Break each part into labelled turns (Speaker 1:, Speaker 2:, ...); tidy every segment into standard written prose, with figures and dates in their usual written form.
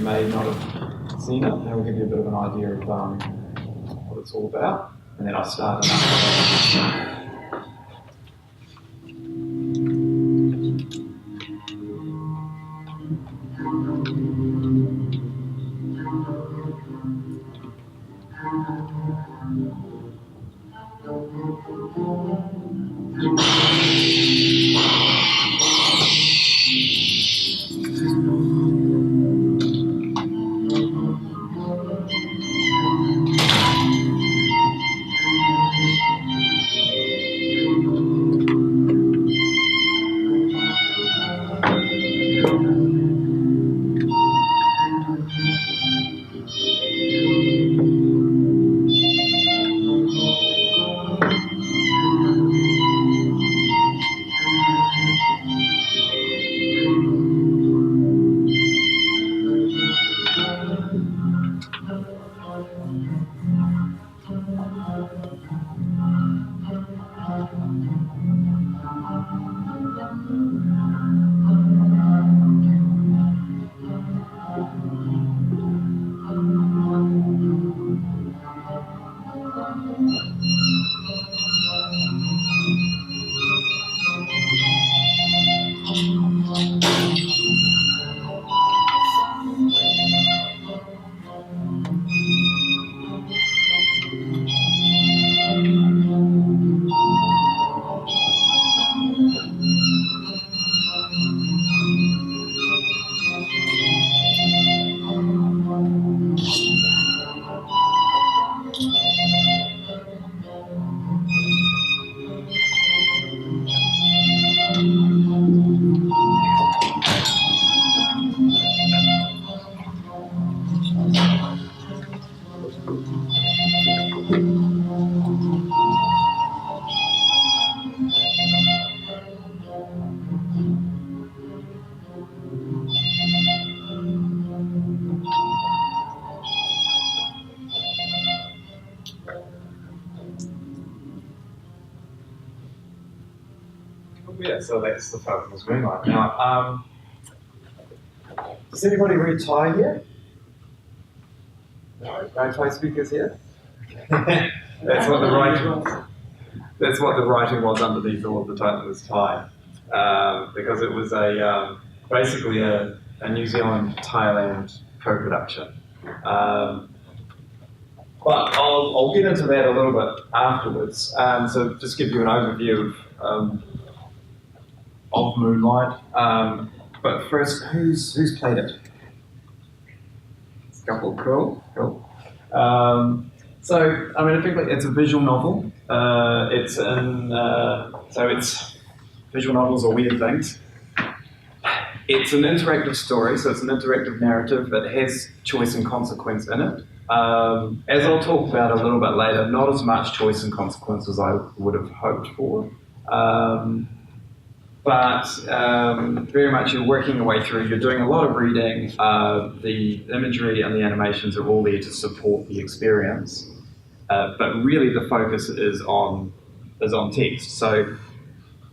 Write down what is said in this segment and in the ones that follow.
Speaker 1: may not have seen it, and we'll give you a bit of an idea of what it's all about, and then I'll start. Yeah, so that's the Falconers Moonlight. Now, does anybody read Thai here? No Thai speakers here? That's what the writing was. That's what the writing was underneath all of the title was Thai, because it was basically a New Zealand-Thailand co-production. But I'll get into that a little bit afterwards. So just give you an overview of Moonlight. But first, who's played it? It's a couple. Cool. So, I mean, I think it's a visual novel. Visual novels are weird things. It's an interactive story, so it's an interactive narrative that has choice and consequence in it. As I'll talk about a little bit later, not as much choice and consequence as I would have hoped for. But very much you're working your way through, you're doing a lot of reading, the imagery and the animations are all there to support the experience, but really the focus is on text. So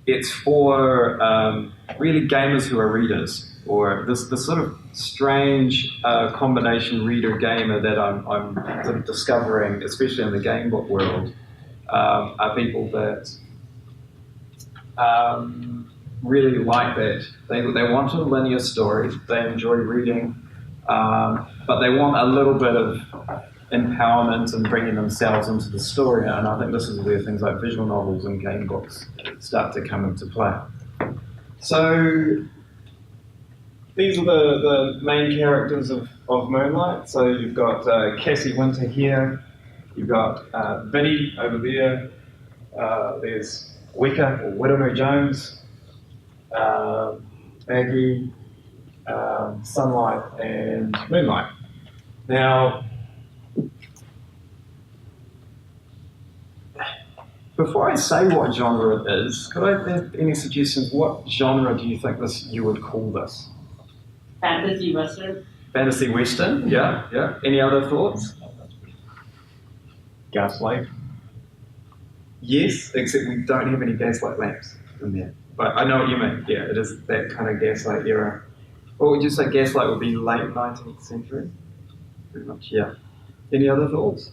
Speaker 1: it's for really gamers who are readers, or this sort of strange combination reader-gamer that I'm sort of discovering, especially in the game book world, are people that really like that. They want a linear story, they enjoy reading, but they want a little bit of empowerment and bringing themselves into the story, and I think this is where things like visual novels and game books start to come into play. So these are the main characters of Moonlight. So you've got Cassie Winter here, you've got Vinny over there, there's Wicca or Widow Jones, Maggie, Sunlight, and Moonlight. Now, before I say what genre it is, could I have any suggestions? What genre do you think you would call this?
Speaker 2: Fantasy Western.
Speaker 1: Fantasy Western, yeah. Any other thoughts?
Speaker 3: Gaslight.
Speaker 1: Yes, except we don't have any gaslight lamps in there. But I know what you mean. Yeah, it is that kind of gaslight era. What would you say Gaslight would be late 19th century? Pretty much, yeah. Any other thoughts?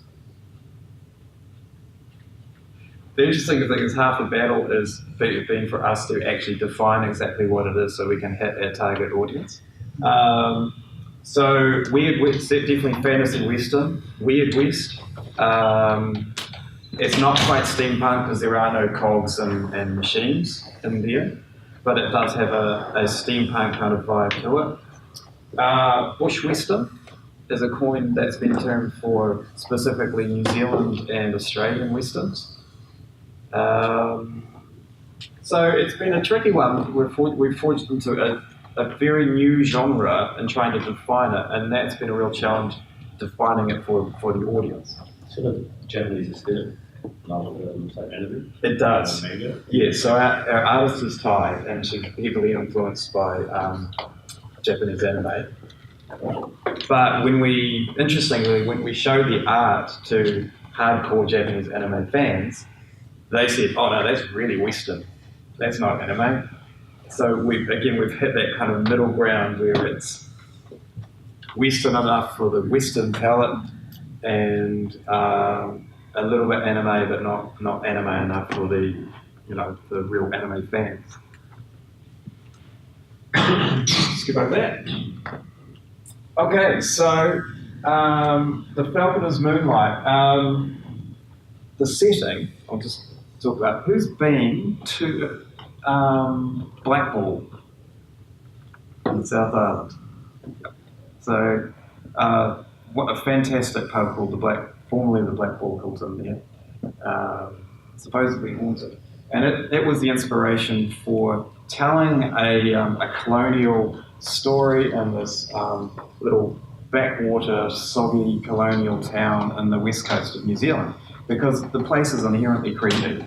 Speaker 1: The interesting thing is half the battle is being for us to actually define exactly what it is so we can hit our target audience. So Weird West, definitely fantasy western, Weird West. It's not quite steampunk because there are no cogs and machines in there, but it does have a steampunk kind of vibe to it. Bush Western is a coin that's been termed for specifically New Zealand and Australian westerns. So it's been a tricky one. We've forged into a very new genre and trying to define it, and that's been a real challenge defining it for the audience.
Speaker 3: Sort of Japanese aesthetic, like anime.
Speaker 1: It does. Yeah, so our artist is Thai, and she's heavily influenced by Japanese anime. But when we showed the art to hardcore Japanese anime fans, they said, "Oh no, that's really Western. That's not anime." So we've hit that kind of middle ground where it's Western enough for the Western palette, and a little bit anime, but not anime enough for the real anime fans. Skip over that. Okay, so the Falconers Moonlight. The setting, I'll just talk about who's been to Blackball in South Island. So, what a fantastic pub called formerly the Blackball Hilton there, supposedly haunted. And it was the inspiration for telling a colonial story in this little backwater, soggy colonial town in the west coast of New Zealand, because the place is inherently creepy.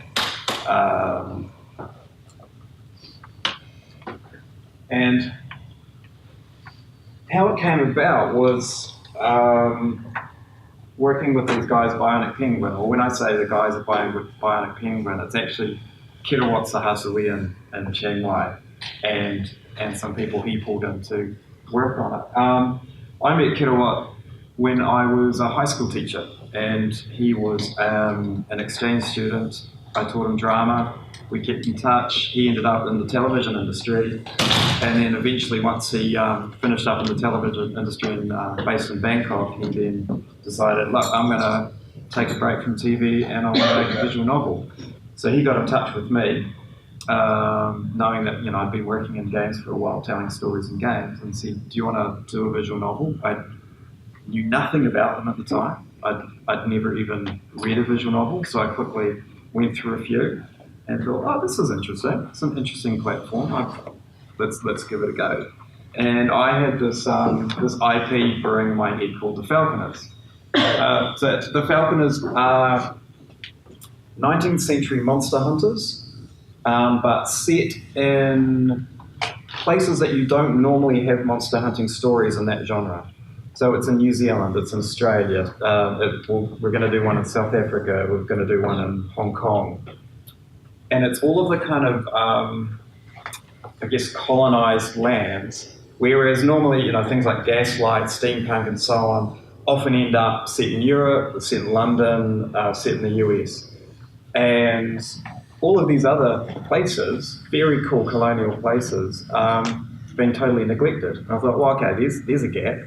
Speaker 1: And how it came about was working with these guys, Bionic Penguin, or when I say the guys at Bionic Penguin, it's actually Kirawat Sahasui in Chiang Mai, and some people he pulled in to work on it. I met Kirawat when I was a high school teacher, and he was an exchange student. I taught him drama. We kept in touch. He ended up in the television industry, and then eventually, once he finished up in the television industry based in Bangkok, he then decided, look, I'm going to take a break from TV and I want to make a visual novel. So he got in touch with me, knowing that I'd been working in games for a while, telling stories in games, and said, do you want to do a visual novel? I knew nothing about them at the time. I'd never even read a visual novel, so I quickly went through a few and thought, oh, this is interesting. It's an interesting platform. Let's give it a go. And I had this IP brewing in my head called the Falconers. So the Falconers are 19th century monster hunters, but set in places that you don't normally have monster hunting stories in that genre. So it's in New Zealand, it's in Australia, we're going to do one in South Africa, we're going to do one in Hong Kong. And it's all of the kind of, colonised lands, whereas normally, things like Gaslight, steampunk and so on often end up set in Europe, set in London, set in the US. And all of these other places, very cool colonial places, been totally neglected. And I thought, well, okay, there's a gap.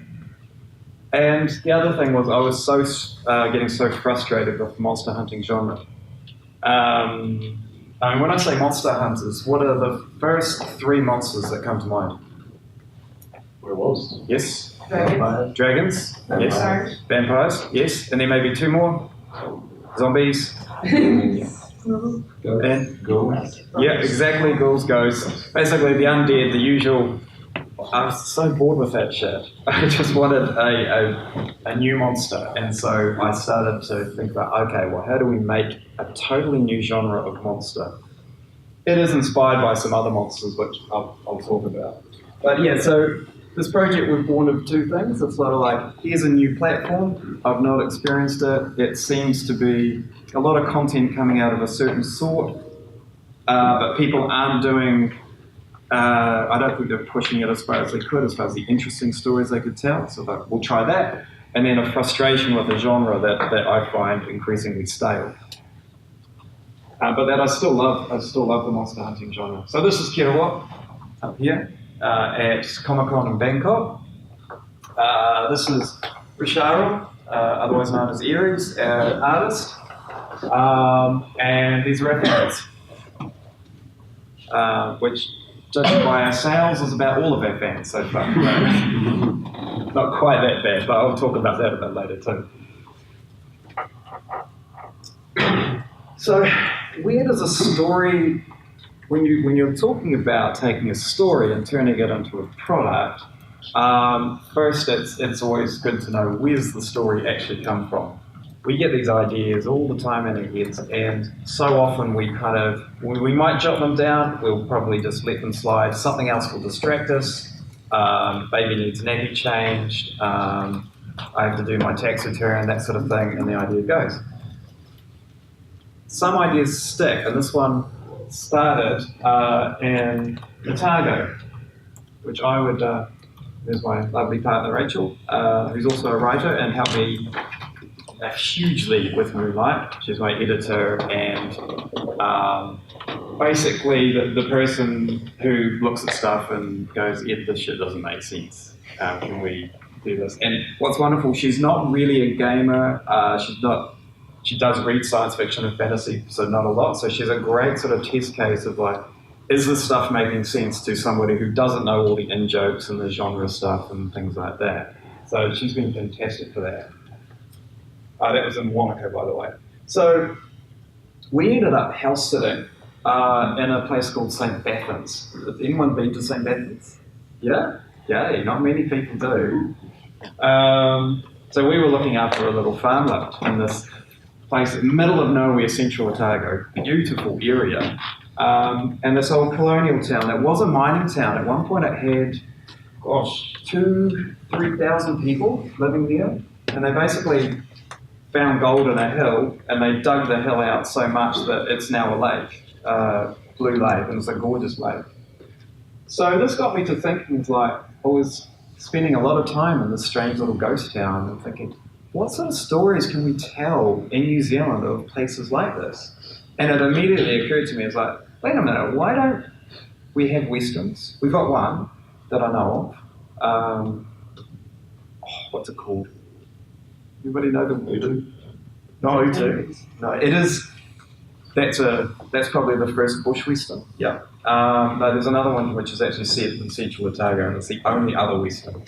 Speaker 1: And the other thing was I was getting so frustrated with the monster hunting genre. When I say monster hunters, what are the first three monsters that come to mind?
Speaker 3: Werewolves.
Speaker 1: Yes.
Speaker 2: Dragons.
Speaker 1: Yes. Vampires. Yes. And there may be two more. Zombies. And
Speaker 3: Ghouls.
Speaker 1: Yeah, exactly. Ghouls, ghosts. Basically, the undead, the usual. I was so bored with that shit. I just wanted a new monster, and so I started to think about, okay, well, how do we make a totally new genre of monster? It is inspired by some other monsters, which I'll talk about. But yeah, so this project was born of two things. It's sort of like, here's a new platform. I've not experienced it. It seems to be a lot of content coming out of a certain sort, but people aren't doing I don't think they're pushing it as far as they could, as far as the interesting stories they could tell. So like, we'll try that. And then a frustration with the genre that I find increasingly stale. But that I still love the monster hunting genre. So this is Kerouac up here at Comic-Con in Bangkok. This is Richaro, otherwise known as Aries, our artist. And these are our fans, which, judging by our sales, is about all of our fans so far. Not quite that bad, but I'll talk about that a bit later too. So, where does a story, when you're talking about taking a story and turning it into a product, first it's always good to know where's the story actually come from. We get these ideas all the time in our heads, and so often we might jot them down, we'll probably just let them slide, something else will distract us, baby needs nappy changed, I have to do my tax return, that sort of thing, and the idea goes. Some ideas stick, and this one started in Otago, which I would, there's my lovely partner Rachel, who's also a writer and helped me hugely with Moonlight. She's my editor, and basically the person who looks at stuff and goes, yeah, this shit doesn't make sense. Can we do this? And what's wonderful, she's not really a gamer. She does read science fiction and fantasy, so not a lot. So she's a great sort of test case of like, is this stuff making sense to somebody who doesn't know all the in-jokes and the genre stuff and things like that? So she's been fantastic for that. That was in Wanaka, by the way. So we ended up house sitting in a place called St. Bathans. Has anyone been to St. Bathans? Yeah? Yeah, not many people do. So we were looking after a little farmlet in this place in the middle of nowhere, central Otago, beautiful area. And this old colonial town, it was a mining town. At one point it had, 2,000-3,000 people living there. And they basically found gold in a hill, and they dug the hill out so much that it's now a lake, Blue Lake, and it's a gorgeous lake. So this got me to thinking, like, I was spending a lot of time in this strange little ghost town and thinking, what sort of stories can we tell in New Zealand of places like this? And it immediately occurred to me, it's like, wait a minute, why don't we have westerns? We've got one that I know of. What's it called? Anybody know the Utu? No, Utu. No, it is. That's probably the first bush western. Yeah. No, there's another one which is actually set in central Otago, and it's the only other western.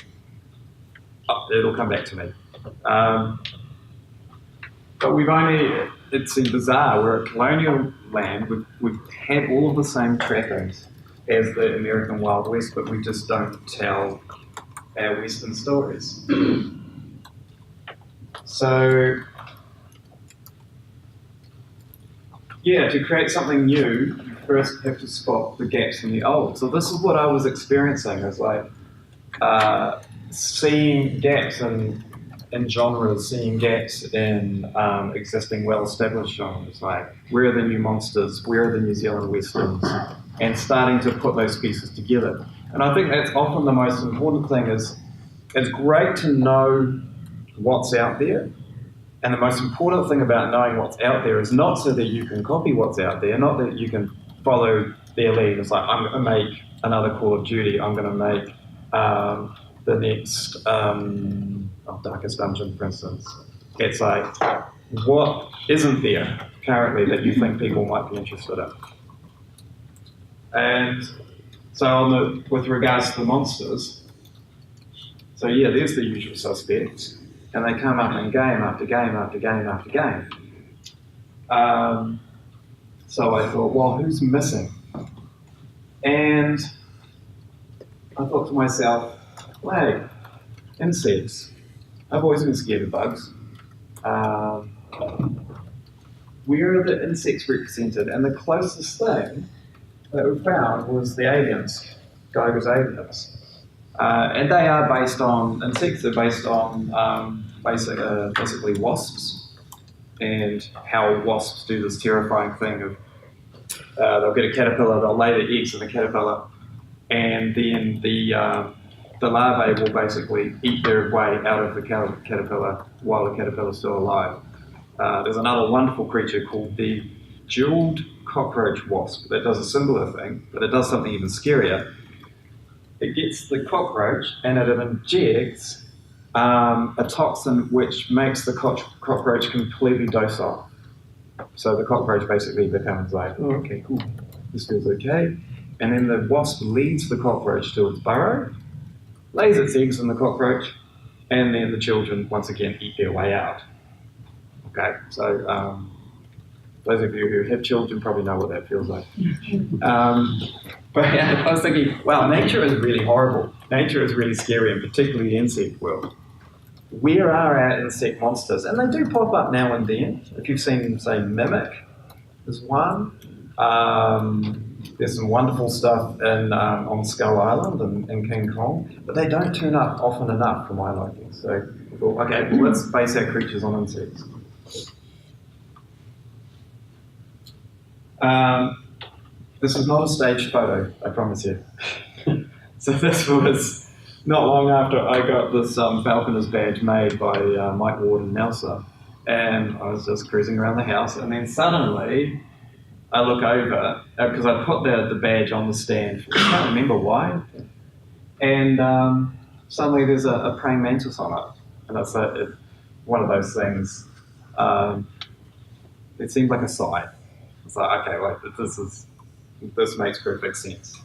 Speaker 1: It'll come back to me. But it seemed bizarre. We're a colonial land. We've had all of the same trappings as the American Wild West, but we just don't tell our western stories. So, yeah, to create something new, you first have to spot the gaps in the old. So this is what I was experiencing, is like seeing gaps in genres, seeing gaps in existing well-established genres, like where are the new monsters, where are the New Zealand westerns, and starting to put those pieces together. And I think that's often the most important thing is, it's great to know what's out there, and the most important thing about knowing what's out there is not so that you can copy what's out there, not that you can follow their lead. It's like, I'm going to make another Call of Duty, I'm going to make the next Darkest Dungeon, for instance. It's like, what isn't there currently that you think people might be interested in? And so with regards to the monsters, so yeah, there's the usual suspects, and they come up in game after game after game after game. So I thought, well, who's missing? And I thought to myself, wait, insects. I've always been scared of bugs. Where are the insects represented? And the closest thing that we found was the aliens, Geiger's aliens. And they are based on, insects are based on basically wasps, and how wasps do this terrifying thing of, they'll get a caterpillar, they'll lay the eggs in the caterpillar, and then the larvae will basically eat their way out of the caterpillar while the caterpillar's still alive. There's another wonderful creature called the jeweled cockroach wasp that does a similar thing, but it does something even scarier. It gets the cockroach and it injects a toxin which makes the cockroach completely docile. So the cockroach basically becomes like, oh, okay, cool, this feels okay. And then the wasp leads the cockroach to its burrow, lays its eggs in the cockroach, and then the children once again eat their way out. Okay, so those of you who have children probably know what that feels like. But yeah, I was thinking, wow, nature is really horrible. Nature is really scary, and particularly the insect world. Where are our insect monsters? And they do pop up now and then. If you've seen, say, Mimic is one. There's some wonderful stuff on Skull Island and King Kong, but they don't turn up often enough for my liking. So, okay, well, let's base our creatures on insects. This is not a staged photo, I promise you. So this was not long after I got this Falconers badge made by Mike Ward and Nelson, and I was just cruising around the house, and then suddenly I look over, because I put the badge on the stand, I can't remember why, and suddenly there's a praying mantis on it, and it's one of those things, it seemed like a sign. It's like, okay, wait, this makes perfect sense.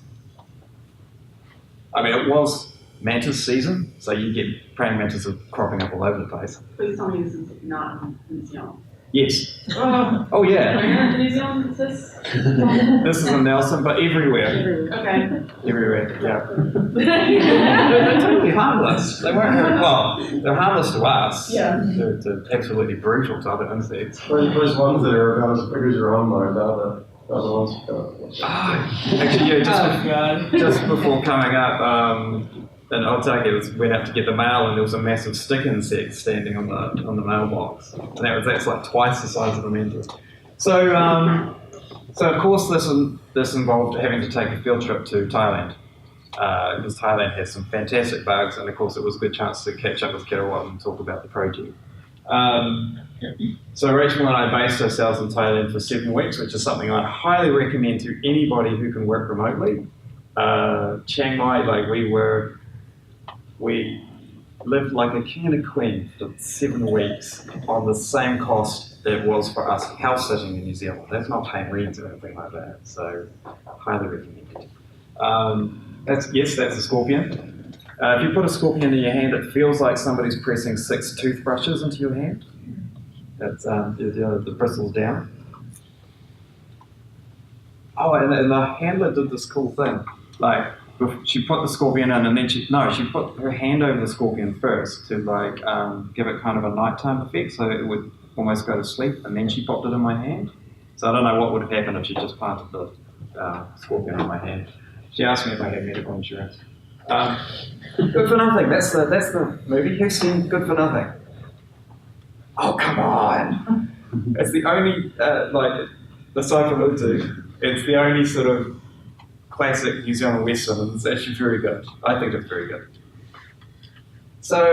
Speaker 1: I mean, it was mantis season, so you get praying mantises cropping up all over the place.
Speaker 2: Please tell me this is not in New Zealand.
Speaker 1: Yes. Oh, yeah.
Speaker 2: Are you in New Zealand? Is this?
Speaker 1: This is in Nelson, but everywhere.
Speaker 2: Okay.
Speaker 1: Everywhere, yeah. They're totally harmless. They won't hurt. Well, they're harmless to us.
Speaker 2: Yeah.
Speaker 1: They're absolutely brutal to other insects.
Speaker 4: There's ones that are about as big as your own, though. The other ones.
Speaker 1: Actually, yeah, just before coming up, in Otaki, went out to get the mail, and there was a massive stick insect standing on the mailbox, and that's like twice the size of a mantis. So of course this involved having to take a field trip to Thailand, because Thailand has some fantastic bugs, and of course it was a good chance to catch up with Kerawat and talk about the project. So Rachel and I based ourselves in Thailand for 7 weeks, which is something I highly recommend to anybody who can work remotely. Chiang Mai, we lived like a king and a queen for 7 weeks on the same cost that it was for us house sitting in New Zealand. That's not paying rent or anything like that, so highly recommended. That's a scorpion. If you put a scorpion in your hand, it feels like somebody's pressing 6 toothbrushes into your hand. That's the bristles down. Oh, and the handler did this cool thing. Like, she put the scorpion in, and then she put her hand over the scorpion first to give it kind of a nighttime effect, so it would almost go to sleep, and then she popped it in my hand. So I don't know what would have happened if she just planted the scorpion in my hand. She asked me if I had medical insurance. Good for Nothing. That's the movie. Who's seen Good for Nothing? Oh, come on! It's the only the Cycle it's the only sort of classic New Zealand Western, and it's actually very good. I think it's very good. So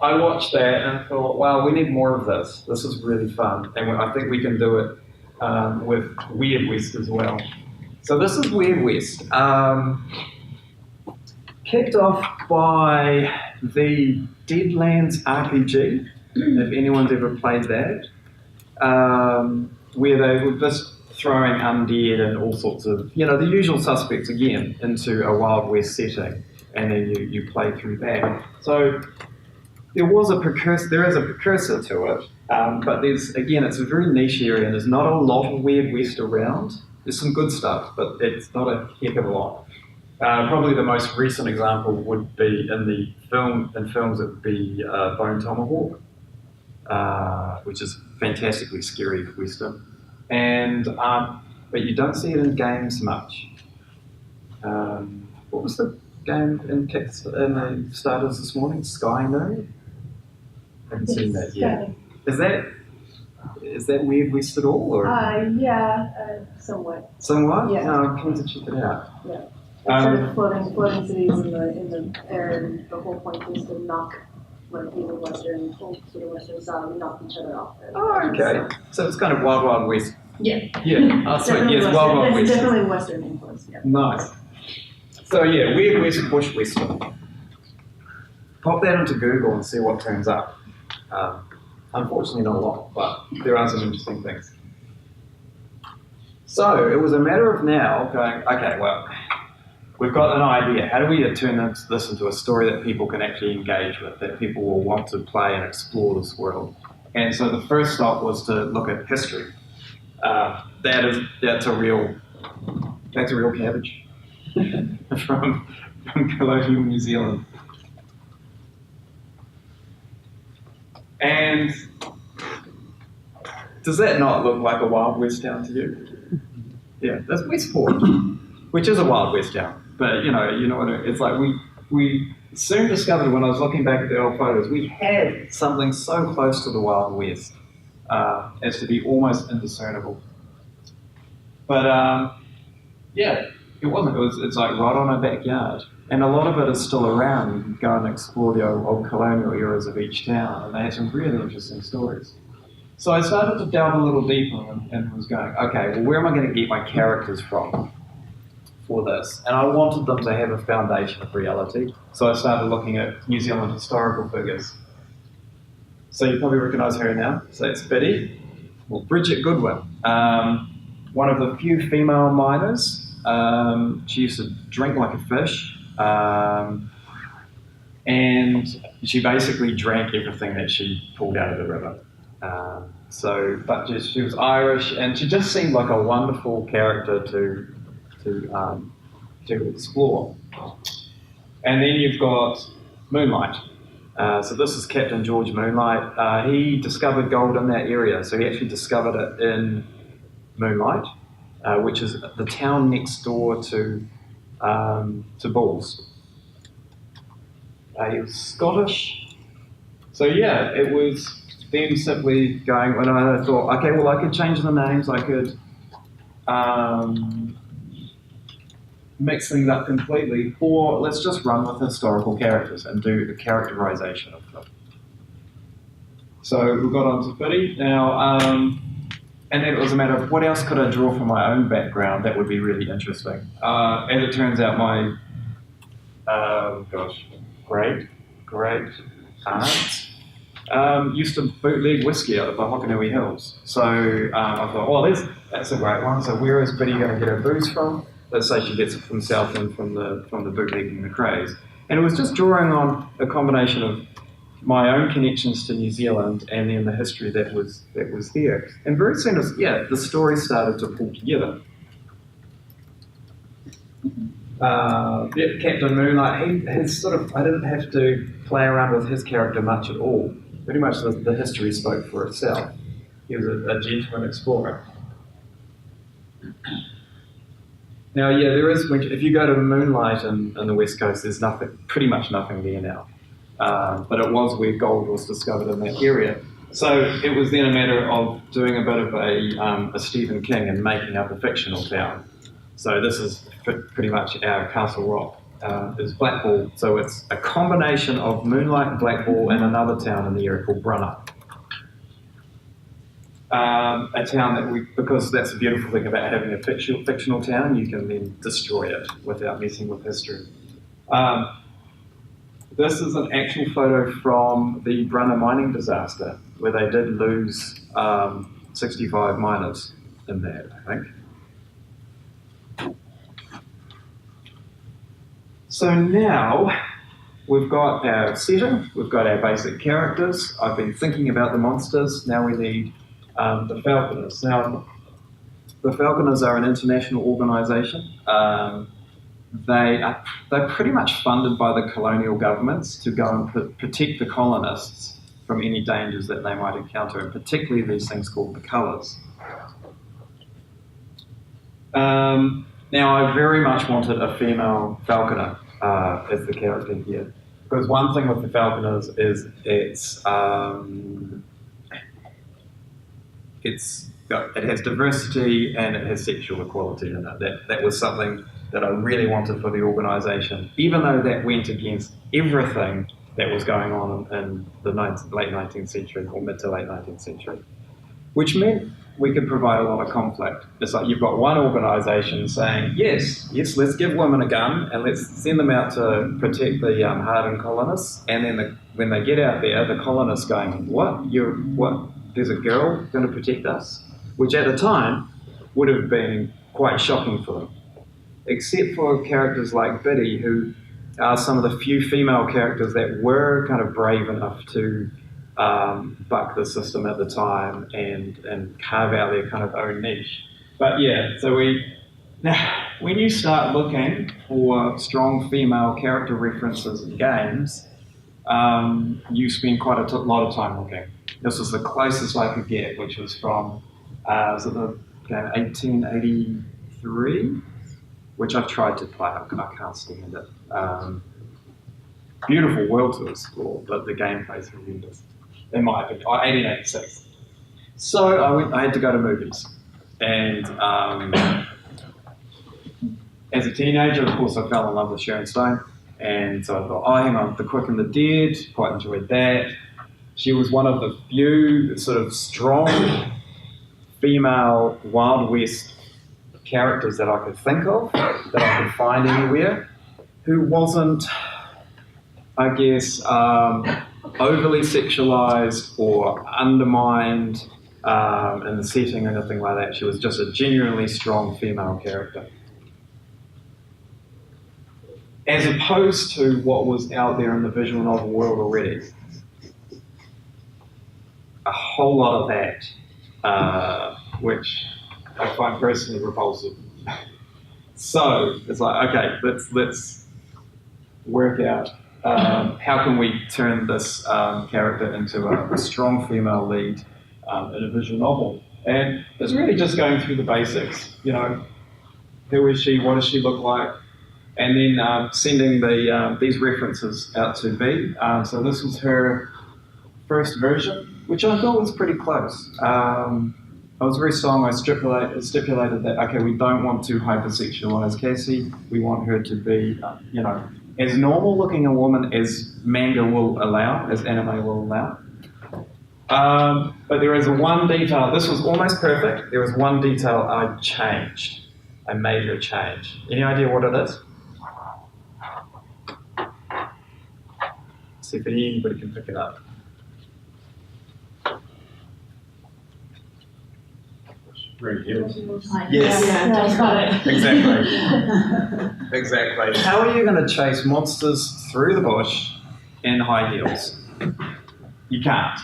Speaker 1: I watched that and I thought, wow, we need more of this. This is really fun, and I think we can do it with Weird West as well. So this is Weird West. Kicked off by the Deadlands RPG, if anyone's ever played that, where they were just throwing undead and all sorts of, the usual suspects again into a Wild West setting, and then you play through that. So there is a precursor to it, but it's a very niche area, and there's not a lot of Weird West around. There's some good stuff, but it's not a heck of a lot. Probably the most recent example would be in films it would be Bone Tomahawk, which is fantastically scary Western. And but you don't see it in games much. What was the game in the starters this morning? Sky Moon? I haven't seen that yet. Is that Weird West at all? Or?
Speaker 5: Yeah, somewhat.
Speaker 1: Somewhat?
Speaker 5: Yeah.
Speaker 1: No, I'm keen to check it out.
Speaker 5: Yeah. Instead of floating cities in the air, and the whole point is to knock like either western or sort of western side, knock each other off.
Speaker 1: Oh, okay. So it's kind of Wild Wild West.
Speaker 5: Yeah.
Speaker 1: Yeah. Oh, sorry.
Speaker 5: Definitely
Speaker 1: Yes,
Speaker 5: Western.
Speaker 1: Wild Wild
Speaker 5: It's
Speaker 1: West.
Speaker 5: definitely Western influence. Yeah.
Speaker 1: Nice. So yeah, Weird West, Bush Western. Pop that into Google and see what turns up. Unfortunately, not a lot, but there are some interesting things. So it was a matter of now going, okay, well, we've got an idea. How do we turn this into a story that people can actually engage with, that people will want to play and explore this world? And so the first stop was to look at history. That's a real cabbage from colonial New Zealand. And does that not look like a Wild West town to you? Yeah, that's Westport, which is a Wild West town. But you know what it's like. We soon discovered when I was looking back at the old photos, we had something so close to the Wild West as to be almost indiscernible. But yeah, it wasn't. It's like right on our backyard. And a lot of it is still around. You can go and explore the old colonial eras of each town, and they have some really interesting stories. So I started to delve a little deeper and was going, okay, well, where am I going to get my characters from for this? And I wanted them to have a foundation of reality. So I started looking at New Zealand historical figures. So you probably recognise her now. So it's Biddy, well, Bridget Goodwin, one of the few female miners. She used to drink like a fish. And she basically drank everything that she pulled out of the river. But she was Irish, and she just seemed like a wonderful character to explore. And then you've got Moonlight. So this is Captain George Moonlight. He discovered gold in that area, so he actually discovered it in Moonlight, which is the town next door to Bulls. He was Scottish. So yeah, it was them simply going, when I thought, okay, well, I could change the names, I could mix things up completely, or let's just run with historical characters and do the characterization of them. So we got on to Biddy. Now, and then it was a matter of what else could I draw from my own background that would be really interesting. As it turns out, my great aunt used to bootleg whiskey out of the Hokanui Hills. So I thought, well, that's a great one. So where is Biddy going to get her booze from? Let's say she gets it from Southland from the bootlegging McRaes. And it was just drawing on a combination of my own connections to New Zealand and then the history that was there. And very soon, the story started to pull together. Captain Moonlight, I didn't have to play around with his character much at all. Pretty much the history spoke for itself. He was a gentleman explorer. Now, yeah, there is, if you go to Moonlight in the West Coast, there's pretty much nothing there now. But it was where gold was discovered in that area. So it was then a matter of doing a bit of a Stephen King and making up a fictional town. So this is pretty much our Castle Rock, is Blackball. So it's a combination of Moonlight and Blackball and another town in the area called Brunner. A town that because that's the beautiful thing about having a fictional town, you can then destroy it without messing with history. This is an actual photo from the Brunner mining disaster, where they did lose 65 miners in that, I think. So now we've got our setting, we've got our basic characters. I've been thinking about the monsters. Now we need the Falconers. Now, the Falconers are an international organisation. They're pretty much funded by the colonial governments to go and protect the colonists from any dangers that they might encounter, and particularly these things called the colours. Now, I very much wanted a female falconer as the character here, because one thing with the Falconers is it has diversity and it has sexual equality in it. That was something that I really wanted for the organisation, even though that went against everything that was going on in the late 19th century or mid to late 19th century, which meant we could provide a lot of conflict. It's like you've got one organisation saying, yes, let's give women a gun and let's send them out to protect the hardened colonists, and then when they get out there, the colonists going, what? There's a girl going to protect us? Which at the time would have been quite shocking for them. Except for characters like Biddy, who are some of the few female characters that were kind of brave enough to buck the system at the time and carve out their kind of own niche. But yeah, so when you start looking for strong female character references in games, you spend quite a lot of time looking. This was the closest I could get, which was from was it the game 1883, which I've tried to play. I can't stand it. Beautiful world to explore, but the gameplay is horrendous. In my opinion, 1886. So I had to go to movies, and as a teenager, of course, I fell in love with Sharon Stone, and so I thought, oh, hang on, The Quick and the Dead, quite enjoyed that. She was one of the few sort of strong female Wild West characters that I could think of, that I could find anywhere, who wasn't, I guess, overly sexualized or undermined in the setting or anything like that. She was just a genuinely strong female character. As opposed to what was out there in the visual novel world already. A whole lot of that, which I find personally repulsive. So it's like, okay, let's work out how can we turn this character into a strong female lead in a visual novel. And it's really just going through the basics, you know, who is she, what does she look like, and then sending these references out to B. So this was her first version, which I thought was pretty close. I was very strong. I stipulated that, okay, we don't want to hypersexualize Cassie. We want her to be, you know, as normal looking a woman as manga will allow, as anime will allow. But there is one detail. This was almost perfect. There was one detail I changed. I made her change. Any idea what it is? See if anybody can pick it up.
Speaker 3: Red Hills.
Speaker 1: Yes.
Speaker 2: Yeah, just got it.
Speaker 1: Exactly. Exactly. How are you going to chase monsters through the bush in high heels? You can't.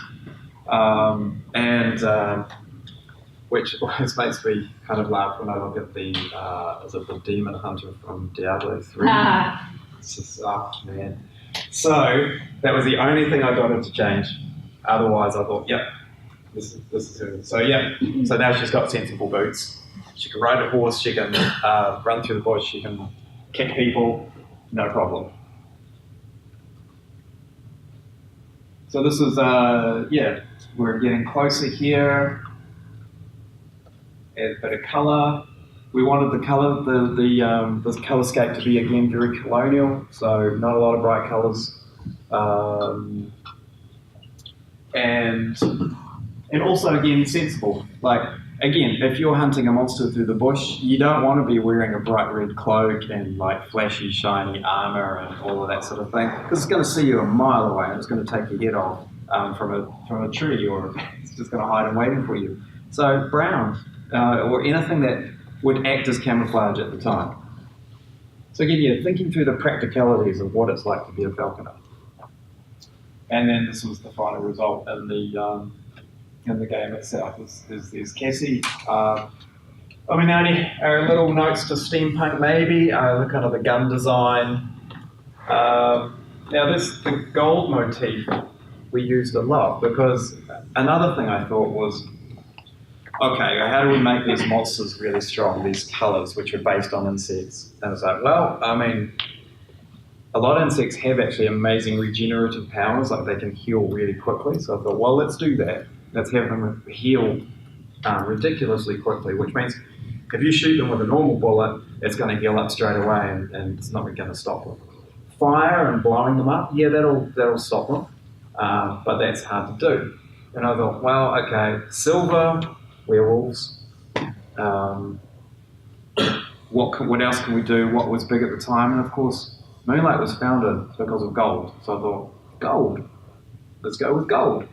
Speaker 1: Which always makes me kind of laugh when I look at the Demon Hunter from Diablo 3. It's just, oh man. So that was the only thing I got her to change. Otherwise, I thought, yep, this is her. So yeah. So now she's got sensible boots. She can ride a horse. She can run through the bush. She can kick people. No problem. So this is yeah. We're getting closer here. Add a bit of colour. We wanted the colour, the colorscape to be again very colonial, so not a lot of bright colours, and also again sensible. Like again, if you're hunting a monster through the bush, you don't want to be wearing a bright red cloak and like flashy, shiny armour and all of that sort of thing, because it's going to see you a mile away and it's going to take your head off from a tree, or it's just going to hide and waiting for you. So brown or anything that would act as camouflage at the time. So again, yeah, thinking through the practicalities of what it's like to be a falconer. And then this was the final result in the game itself. Is Cassie. I mean, only our little notes to steampunk maybe, the kind of the gun design. Now the gold motif we used a lot, because another thing I thought was, okay, how do we make these monsters really strong, these colours which are based on insects? And it's like, well, I mean, a lot of insects have actually amazing regenerative powers, like they can heal really quickly. So I thought, well, let's do that. Let's have them heal ridiculously quickly, which means If you shoot them with a normal bullet, it's going to heal up straight away, and it's not going to stop them. Fire and blowing them up, yeah, that'll stop them, but that's hard to do. And I thought, well, okay, silver, werewolves. What else can we do? What was big at the time? And of course, Moonlight was founded because of gold. So I thought, gold. Let's go with gold.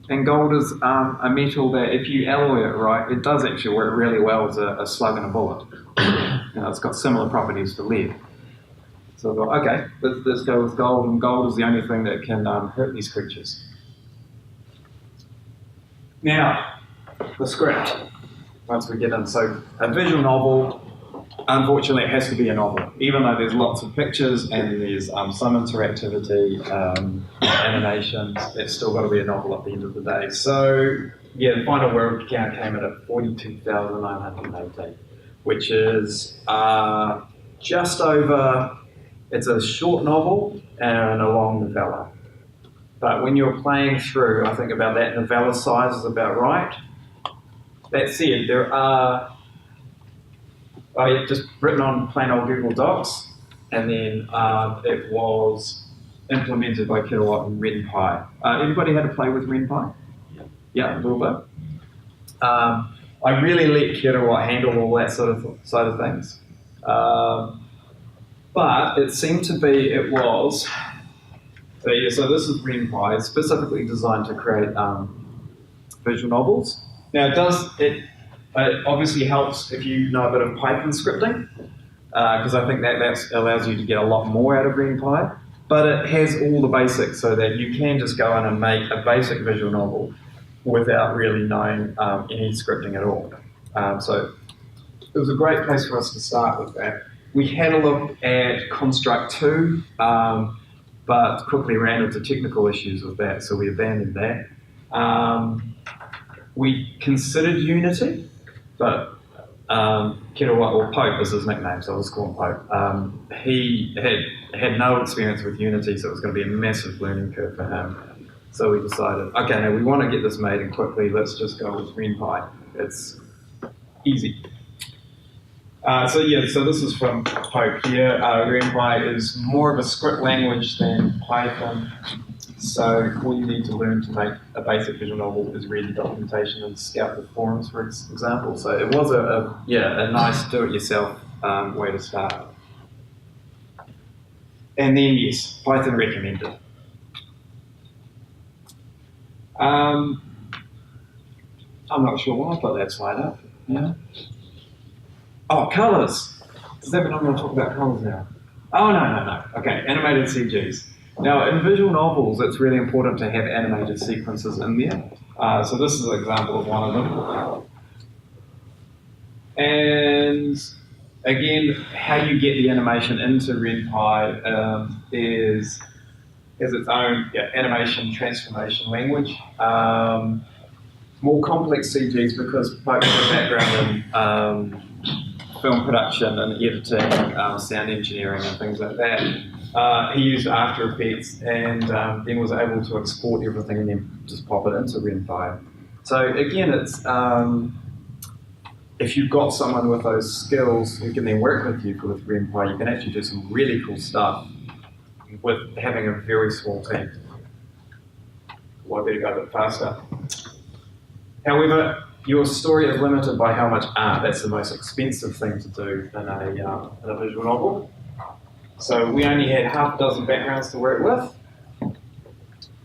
Speaker 1: And gold is a metal that if you alloy it right, it does actually work really well as a slug in a bullet. It's got similar properties to lead. So I thought, okay, let's go with gold, and gold is the only thing that can hurt these creatures. Now, the script, once we get in. So a visual novel, unfortunately, it has to be a novel. Even though there's lots of pictures and there's some interactivity, animations, it's still got to be a novel at the end of the day. So, yeah, the final word count came in at 42,980, which is just over, it's a short novel and a long novella. But when you're playing through, I think about that novella size is about right. That said, there are, just written on plain old Google Docs, and then it was implemented by Kilowatt and Ren'Py. Everybody had to play with Ren'Py? Yeah, a little bit. I really let Kilowatt handle all that side of things. But it seemed to be, so this is Ren'Py. It's specifically designed to create visual novels. Now, it obviously helps if you know a bit of Python scripting, because I think that allows you to get a lot more out of Ren'Py. But it has all the basics, so that you can just go in and make a basic visual novel without really knowing any scripting at all. So it was a great place for us to start with that. We had a look at Construct 2, but quickly ran into technical issues with that, so we abandoned that. We considered Unity, but Kilowatt, or Pope is his nickname, so I'll just call him Pope. He had no experience with Unity, so it was going to be a massive learning curve for him. So we decided, okay, now we want to get this made, and quickly, let's just go with Ren'Py. It's easy. So this is from Pope here. Ren'Py is more of a script language than Python. So all you need to learn to make a basic visual novel is read the documentation and scout the forums, for example. So it was a nice do-it-yourself way to start. And then yes, Python recommended. I'm not sure why I put that slide up. Yeah. Oh, colours. Does that mean I'm going to talk about colours now? Oh, no. Okay, animated CGs. Now, in visual novels, it's really important to have animated sequences in there. So this is an example of one of them. And again, how you get the animation into Ren'Py has its own animation transformation language. More complex CGs, because Pope has a background in film production and editing, sound engineering and things like that. He used After Effects and then was able to export everything and then just pop it into Ren'Py. So again, it's if you've got someone with those skills who can then work with you with Ren'Py, you can actually do some really cool stuff with having a very small team. Well, I better go a bit faster. However, your story is limited by how much art. That's the most expensive thing to do in a visual novel. So we only had half a dozen backgrounds to work with.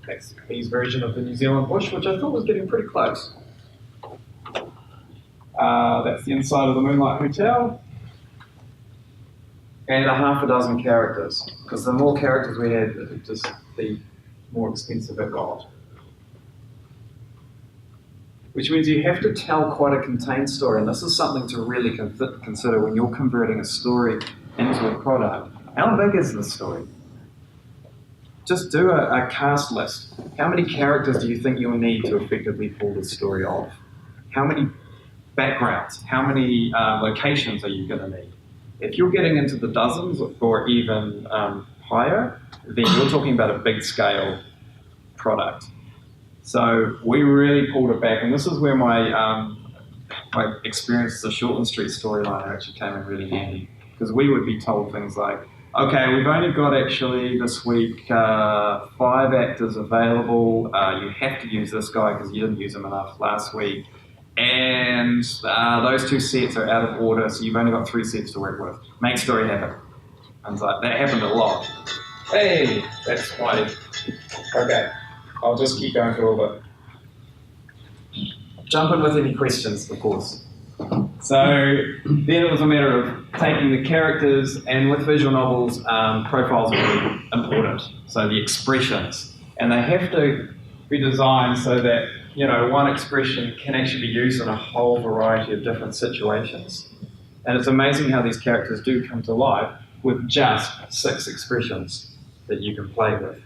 Speaker 1: That's his version of the New Zealand bush, which I thought was getting pretty close. That's the inside of the Moonlight Hotel. And a half a dozen characters, because the more characters we had, just the more expensive it got. Which means you have to tell quite a contained story, and this is something to really consider when you're converting a story into a product. How big is the story? Just do a cast list. How many characters do you think you'll need to effectively pull the story off? How many backgrounds? How many locations are you going to need? If you're getting into the dozens or even higher, then you're talking about a big scale product. So we really pulled it back, and this is where my my experience as a short and street storyline actually came in really handy, because we would be told things like, okay, we've only got actually this week 5 actors available. You have to use this guy because you didn't use him enough last week. And those 2 sets are out of order, so you've only got 3 sets to work with. Make story happen. And it's like, that happened a lot. Hey, that's why. Okay, I'll just keep going for a little bit. Jump in with any questions, of course. So then it was a matter of taking the characters, and with visual novels, profiles are really important. So the expressions, and they have to be designed so that, you know, one expression can actually be used in a whole variety of different situations. And it's amazing how these characters do come to life with just 6 expressions that you can play with.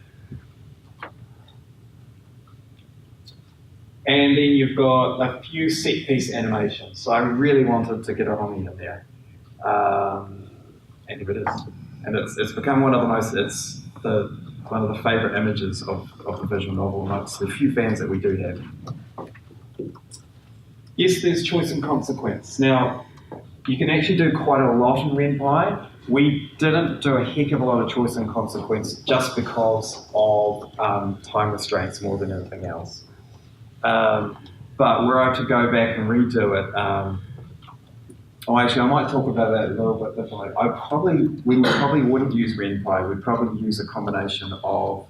Speaker 1: And then you've got a few set-piece animations. So I really wanted to get it on in there. And if it is. And it's become one of the favourite images of the visual novel amongst the few fans that we do have. Yes, there's choice and consequence. Now, you can actually do quite a lot in Ren'Py. We didn't do a heck of a lot of choice and consequence just because of time restraints more than anything else. But were I to go back and redo it, I might talk about that a little bit differently. We probably wouldn't use Ren'Py. We'd probably use a combination of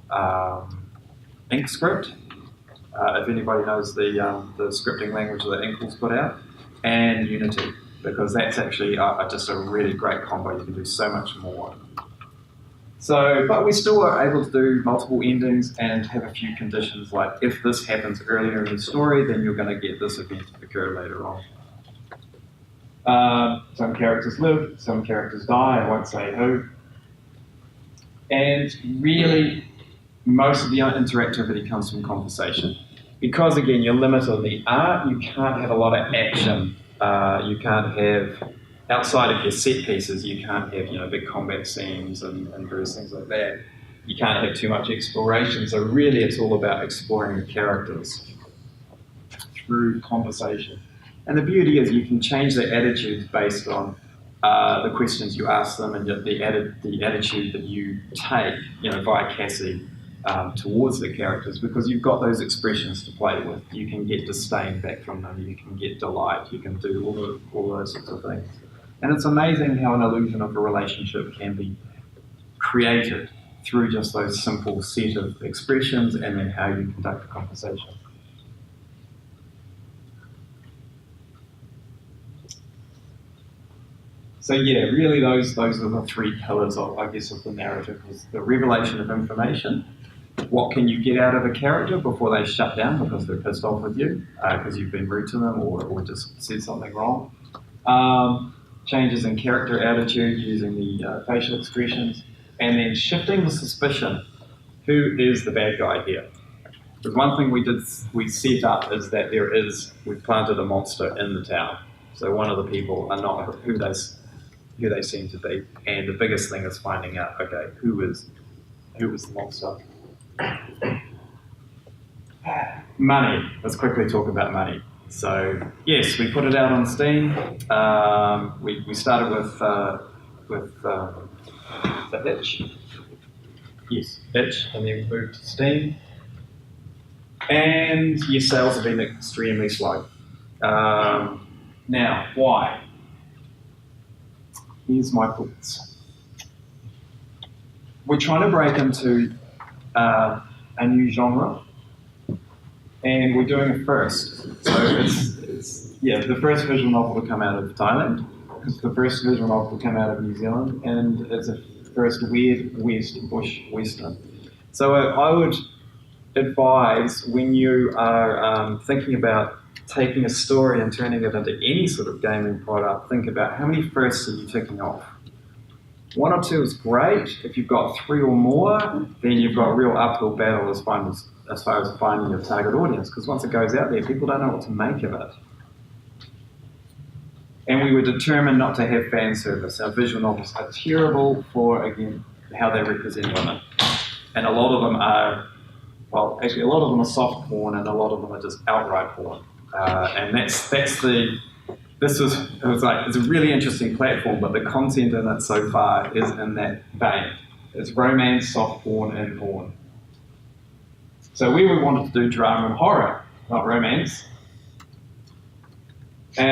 Speaker 1: InkScript, if anybody knows the scripting language that Inkle's put out, and Unity, because that's actually just a really great combo. You can do so much more. So, but we still are able to do multiple endings and have a few conditions, like if this happens earlier in the story, then you're going to get this event occur later on. Some characters live, some characters die, I won't say who. And really, most of the interactivity comes from conversation. Because again, you're limited on the art, you can't have a lot of action. You can't have, outside of your set pieces, you can't have, you know, big combat scenes and various things like that. You can't have too much exploration. So really, it's all about exploring the characters through conversation. And the beauty is you can change their attitudes based on the questions you ask them and the attitude that you take, you know, via Cassie towards the characters, because you've got those expressions to play with. You can get disdain back from them, you can get delight, you can do all those sorts of things. And it's amazing how an illusion of a relationship can be created through just those simple set of expressions and then how you conduct a conversation. So yeah, really those are the 3 pillars of, I guess, of the narrative. Was the revelation of information. What can you get out of a character before they shut down because they're pissed off with you, because you've been rude to them or just said something wrong. Changes in character attitude using the facial expressions, and then shifting the suspicion. Who is the bad guy here? Because one thing we set up is that we've planted a monster in the town. So one of the people are not who they seem to be. And the biggest thing is finding out, okay, who was the monster? Money. Let's quickly talk about money. So yes, we put it out on Steam. We started with the Itch. Yes, Itch, and then we moved to Steam. And your sales have been extremely slow. Now, why? Here's my thoughts. We're trying to break into a new genre, and we're doing it first. So it's the first visual novel to come out of Thailand. It's the first visual novel to come out of New Zealand, and it's a first weird West bush western. So I would advise, when you are thinking about taking a story and turning it into any sort of gaming product, think about how many firsts are you ticking off. 1 or 2 is great. If you've got 3 or more, then you've got a real uphill battle as far as finding your target audience, because once it goes out there, people don't know what to make of it. And we were determined not to have fan service. Our visual novels are terrible for, again, how they represent women. And a lot of them are, well, actually a lot of them are soft porn, and a lot of them are just outright porn. And that's the it's a really interesting platform, but the content in it so far is in that vein. It's romance, soft porn, and porn. So we wanted to do drama and horror, not romance. So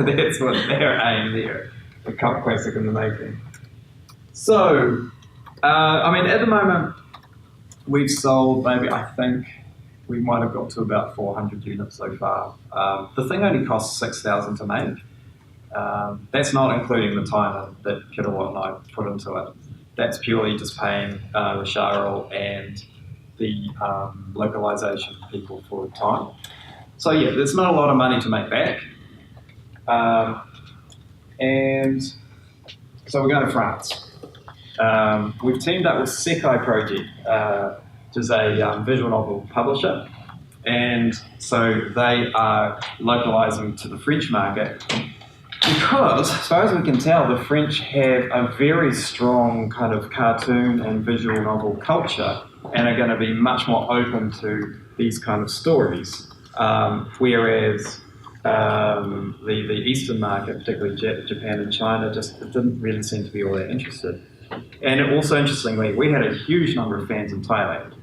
Speaker 1: that's what their aim there. A cult classic in the making. So, at the moment, we've sold maybe, I think, we might have got to about 400 units so far. The thing only costs $6,000 to make. That's not including the time that Kilowatt and I put into it. That's purely just paying Rasharo and the localization people for time. So yeah, there's not a lot of money to make back. And so we're going to France. We've teamed up with Sekai Project, which is a visual novel publisher. And so they are localizing to the French market because, as far as we can tell, the French have a very strong kind of cartoon and visual novel culture and are going to be much more open to these kind of stories. Whereas the Eastern market, particularly Japan and China, just didn't really seem to be all that interested. And also, interestingly, we had a huge number of fans in Thailand.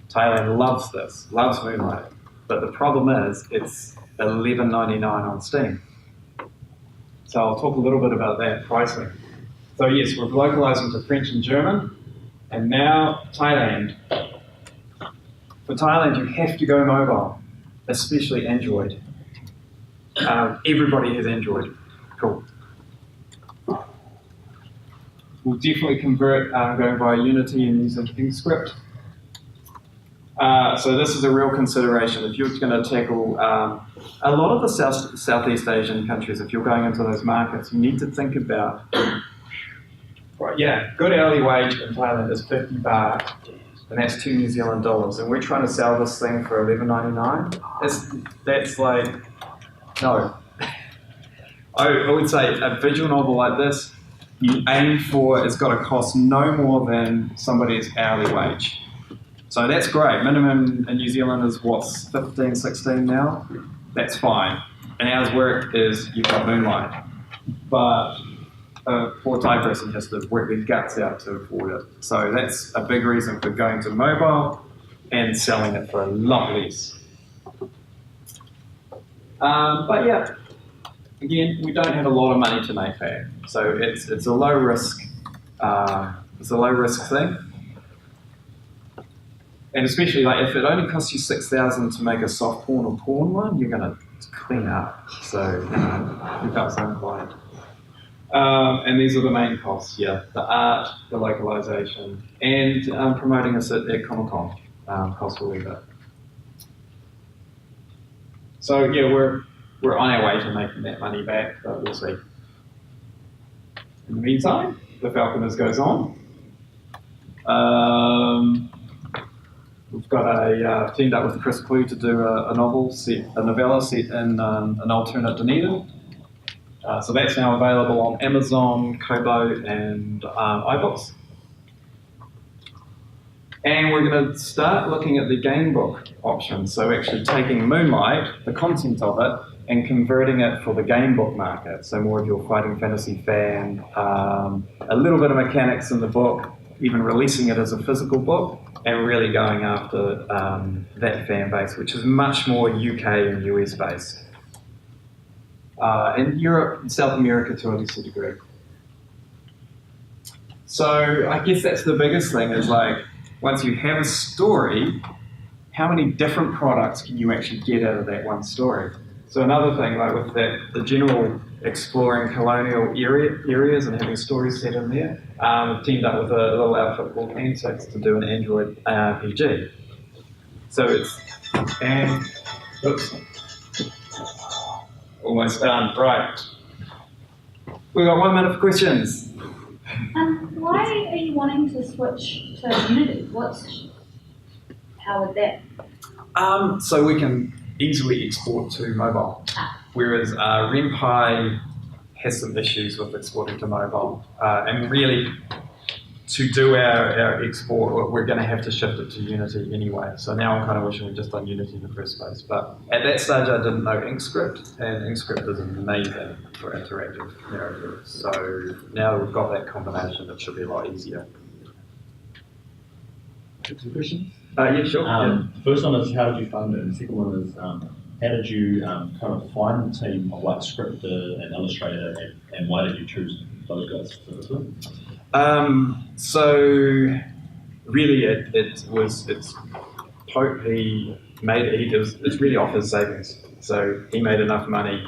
Speaker 1: Thailand loves this, loves Moonlight. But the problem is, it's $11.99 on Steam. So I'll talk a little bit about that pricing. So yes, we're localizing to French and German, and now Thailand. For Thailand, you have to go mobile, especially Android. Everybody has Android. Cool. We'll definitely convert going via Unity and using ThinkScript. So this is a real consideration. If you're going to tackle a lot of the Southeast Asian countries, if you're going into those markets, you need to think about, right, yeah, good hourly wage in Thailand is 50 baht, and that's $2 New Zealand dollars, and we're trying to sell this thing for $11.99. That's like, no. I would say a visual novel like this, you aim for, it's got to cost no more than somebody's hourly wage. So that's great. Minimum in New Zealand is what's 15, 16 now? That's fine. An hour's work is you've got Moonlight. But a poor Thai person has to work their guts out to afford it. So that's a big reason for going to mobile and selling it for a lot less. But yeah, again, we don't have a lot of money to make back. So it's a low risk thing. And especially like if it only costs you $6,000 to make a soft porn or porn one, you're gonna clean up. So you felt so inclined. And these are the main costs, yeah. The art, the localization, and promoting us at Comic-Con costs a little bit. So yeah, we're on our way to making that money back, but we'll see. In the meantime, the Falconers goes on. We've got teamed up with Chris Clue to do a novella set in an alternate Dunedin. So that's now available on Amazon, Kobo, and iBooks. And we're going to start looking at the game book option. So actually taking Moonlight, the content of it, and converting it for the game book market. So more of your fighting fantasy fan, a little bit of mechanics in the book, even releasing it as a physical book, and really going after that fan base, which is much more UK and US based. In Europe and South America to a lesser degree. So I guess that's the biggest thing is like, once you have a story, how many different products can you actually get out of that one story? So another thing, like with that, the general exploring colonial areas and having stories set in there, we've teamed up with a little outfit called Antics to do an Android RPG. So it's, and, oops, almost done, right. We've got 1 minute for questions.
Speaker 6: Why are you wanting to switch to Unity? How would that?
Speaker 1: So we can easily export to mobile, whereas RenPy has some issues with exporting to mobile. And really, to do our export, we're going to have to shift it to Unity anyway. So now I'm kind of wishing we'd just done Unity in the first place. But at that stage, I didn't know InkScript, and InkScript is amazing for interactive narrative. So now that we've got that combination, it should be a lot easier.
Speaker 3: Some questions?
Speaker 1: Yeah, sure.
Speaker 3: The first one is how did you fund it? And the second one is how did you kind of find the team of like scripter and illustrator, and why did you choose those guys specifically?
Speaker 1: So really, it's Pope. It's really off his savings. So he made enough money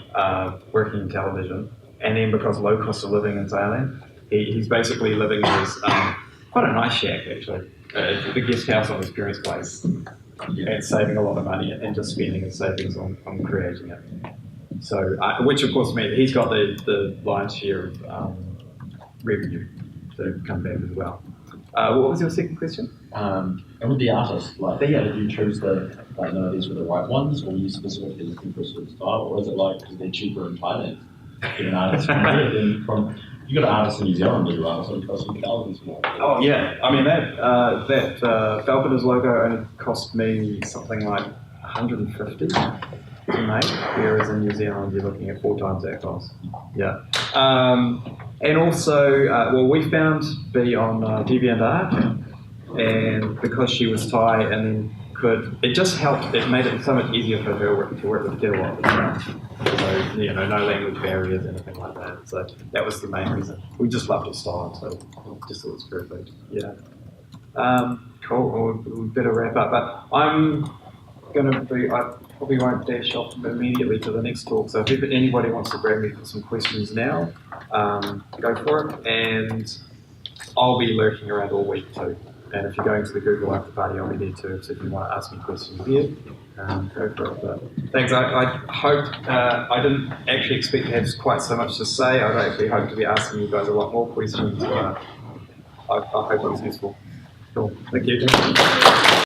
Speaker 1: working in television, and then because low cost of living in Thailand, he's basically living in his quite a nice shack actually. It's the guest house on his parents' place, and saving a lot of money and just spending his savings on creating it. So, which of course means he's got the lion's share of revenue to come back as well. What was your second question?
Speaker 3: And with the artists, like, did you choose these were the right ones, or were you specifically looking for a certain style, or is it like because they're cheaper in Thailand? Get an artist from here, then from you got an artist in New Zealand, do you artists, it costs some thousands more.
Speaker 1: Oh yeah, I mean that Falconers logo only cost me something like 150 to make, whereas in New Zealand you're looking at 4 times that cost. Yeah. And also, we found B on DeviantArt, and because she was Thai, and then it just helped. It made it so much easier for her to work with Kittle. So no language barriers, anything like that. So that was the main reason. We just loved her style, so just thought it was perfect. Yeah. Cool. Well, we better wrap up. But I'm gonna be. I probably won't dash off immediately to the next talk. So if anybody wants to grab me for some questions now, go for it. And I'll be lurking around all week too. And if you're going to the Google after party, I'll be there too. So if you want to ask me questions here, go for it. But thanks. I hope I didn't actually expect to have quite so much to say. I actually hope to be asking you guys a lot more questions. I hope it was useful. Cool. Thank you.